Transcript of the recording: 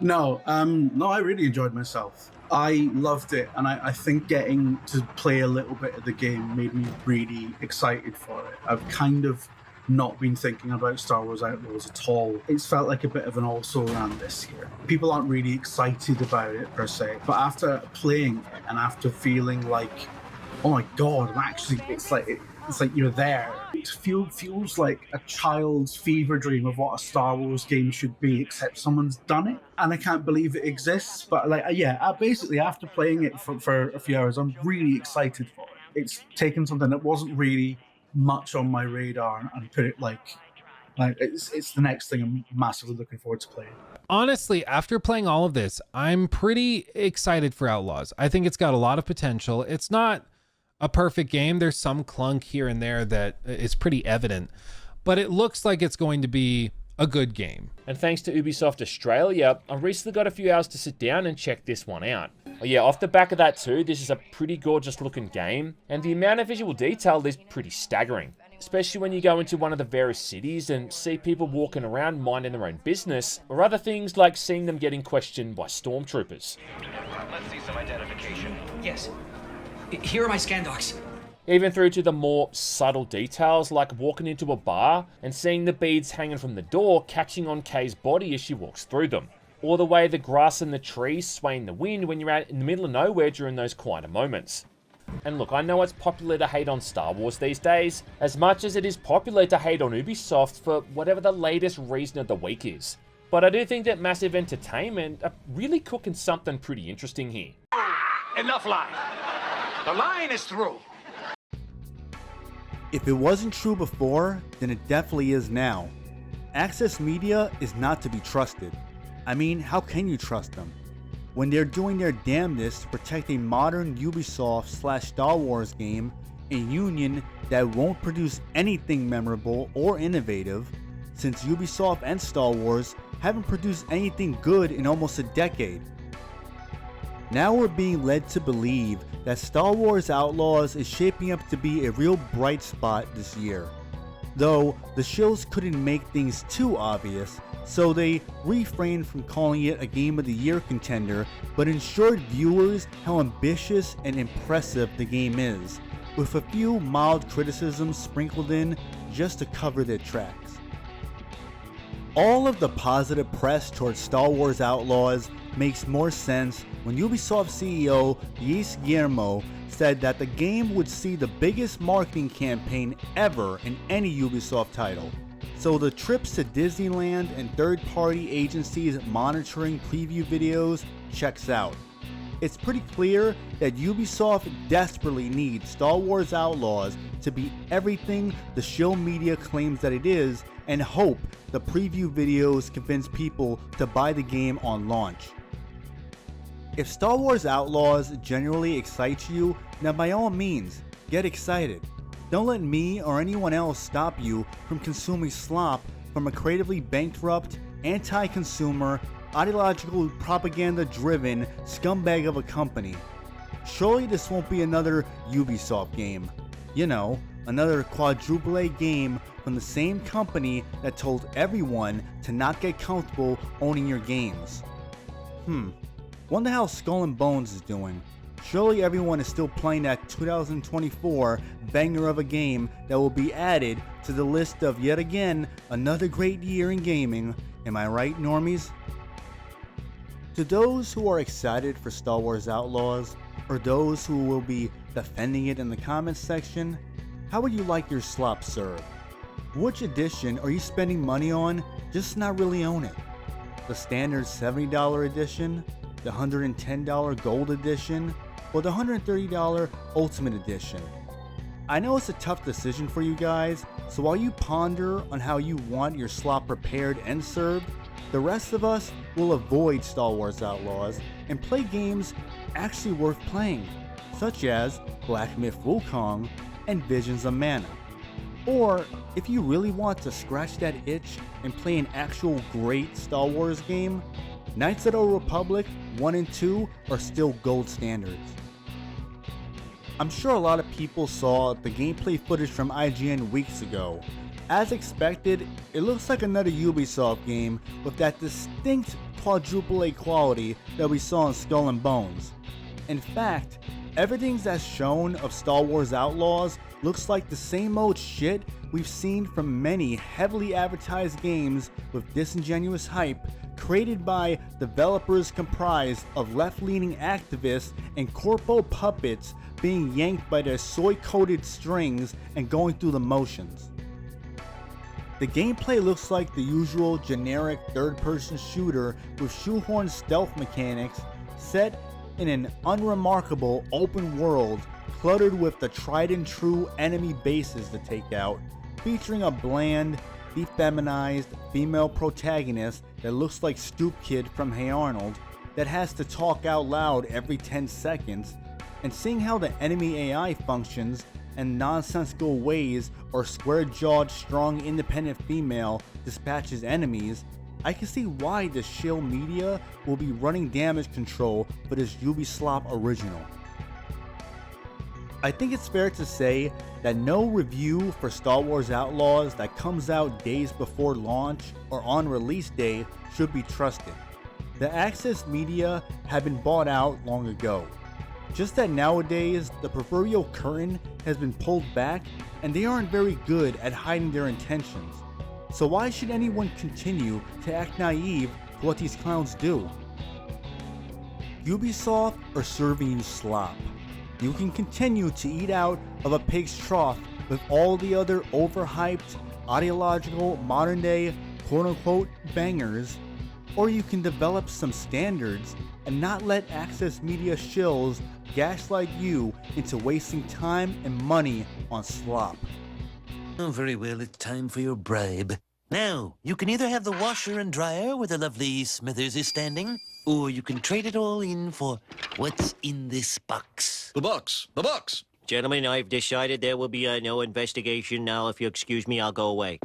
No, I really enjoyed myself. I loved it, and I think getting to play a little bit of the game made me really excited for it. I've kind of not been thinking about Star Wars Outlaws at all. It's felt like a bit of an also-ran this year. People aren't really excited about it per se, but after playing it and after feeling like, oh my god, it's like you're there. It feels like a child's fever dream of what a Star Wars game should be, except someone's done it, and I can't believe it exists. But basically after playing it for a few hours, I'm really excited for it. It's taken something that wasn't really much on my radar and put it like it's the next thing I'm massively looking forward to playing. Honestly, after playing all of this, I'm pretty excited for Outlaws. I think it's got a lot of potential. It's not a perfect game. There's some clunk here and there that is pretty evident, but it looks like it's going to be a good game. And thanks to Ubisoft Australia, I recently got a few hours to sit down and check this one out. Yeah, off the back of that too, this is a pretty gorgeous looking game, and the amount of visual detail is pretty staggering. Especially when you go into one of the various cities and see people walking around minding their own business, or other things like seeing them getting questioned by stormtroopers. Let's see some identification. Yes. Here are my scan docs. Even through to the more subtle details like walking into a bar and seeing the beads hanging from the door catching on Kay's body as she walks through them. Or the way the grass and the trees sway in the wind when you're out in the middle of nowhere during those quieter moments. And look, I know it's popular to hate on Star Wars these days, as much as it is popular to hate on Ubisoft for whatever the latest reason of the week is. But I do think that Massive Entertainment are really cooking something pretty interesting here. Enough lying. The line is through. If it wasn't true before, then it definitely is now. Access Media is not to be trusted. I mean, how can you trust them? When they're doing their damnedest to protect a modern Ubisoft/Star Wars game, a union that won't produce anything memorable or innovative, since Ubisoft and Star Wars haven't produced anything good in almost a decade. Now we're being led to believe that Star Wars Outlaws is shaping up to be a real bright spot this year. Though the Shills couldn't make things too obvious, so they refrained from calling it a Game of the Year contender, but ensured viewers how ambitious and impressive the game is, with a few mild criticisms sprinkled in just to cover their tracks. All of the positive press towards Star Wars Outlaws makes more sense when Ubisoft CEO Luis Guillermo said that the game would see the biggest marketing campaign ever in any Ubisoft title. So the trips to Disneyland and third-party agencies monitoring preview videos checks out. It's pretty clear that Ubisoft desperately needs Star Wars Outlaws to be everything the shill media claims that it is, and hope the preview videos convince people to buy the game on launch. If Star Wars Outlaws genuinely excites you, then by all means, get excited. Don't let me or anyone else stop you from consuming slop from a creatively bankrupt, anti-consumer, ideological propaganda-driven scumbag of a company. Surely this won't be another Ubisoft game. You know, another quadruple A game from the same company that told everyone to not get comfortable owning your games. Wonder how Skull and Bones is doing. Surely everyone is still playing that 2024 banger of a game that will be added to the list of yet again another great year in gaming. Am I right, normies? To those who are excited for Star Wars Outlaws, or those who will be defending it in the comments section, how would you like your slop served? Which edition are you spending money on just to not really own it? The standard $70 edition, the $110 gold edition, or the $130 ultimate edition? I know it's a tough decision for you guys, so while you ponder on how you want your slop prepared and served, the rest of us will avoid Star Wars Outlaws and play games actually worth playing, such as Black Myth Wukong and Visions of Mana. Or, if you really want to scratch that itch and play an actual great Star Wars game, Knights of the Old Republic 1 and 2 are still gold standards. I'm sure a lot of people saw the gameplay footage from IGN weeks ago. As expected, it looks like another Ubisoft game with that distinct quadruple A quality that we saw in Skull and Bones. In fact, everything that's shown of Star Wars Outlaws looks like the same old shit we've seen from many heavily advertised games with disingenuous hype created by developers comprised of left-leaning activists and corpo puppets being yanked by their soy-coated strings and going through the motions. The gameplay looks like the usual generic third-person shooter with shoehorned stealth mechanics set in an unremarkable open world cluttered with the tried and true enemy bases to take out, featuring a bland, effeminized female protagonist that looks like Stoop Kid from Hey Arnold that has to talk out loud every 10 seconds, and seeing how the enemy AI functions and nonsensical ways or square-jawed strong independent female dispatches enemies, I can see why the Shill Media will be running damage control for this Ubisoft original. I think it's fair to say that no review for Star Wars Outlaws that comes out days before launch or on release day should be trusted. The Access Media have been bought out long ago. Just that nowadays, the proverbial curtain has been pulled back and they aren't very good at hiding their intentions. So why should anyone continue to act naive to what these clowns do? Ubisoft are serving you slop. You can continue to eat out of a pig's trough with all the other overhyped, ideological, modern day, quote unquote bangers, or you can develop some standards and not let Access Media shills gaslight you into wasting time and money on slop. Oh, very well, it's time for your bribe. Now, you can either have the washer and dryer where the lovely Smithers is standing, or you can trade it all in for what's in this box. The box! The box! Gentlemen, I've decided there will be no investigation now. If you excuse me, I'll go away.